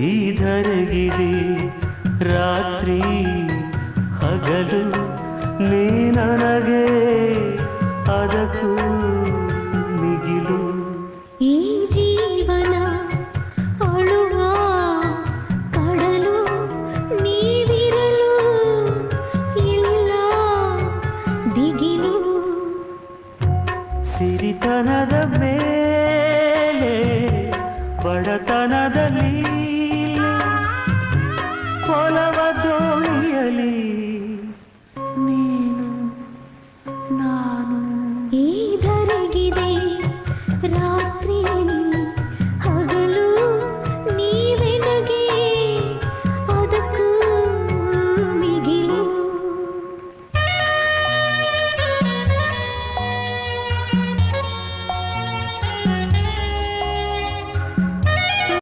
ಈ ಧರೆಗಿದೆ ರಾತ್ರಿ ಹಗಲು ನೀ ನನಗೆ ಅದಕ್ಕೂ ಮಿಗಿಲು. ಈ ಜೀವನ ಅಳುವ ಕಡಲು ನೀವಿರಲು ಇಲ್ಲ ದಿಗಿಲು. ಸಿರಿತನದ ಮೇಲೆ ಬಡತನದಲ್ಲಿ ಒಲವ ದೋಣಿಯಲಿ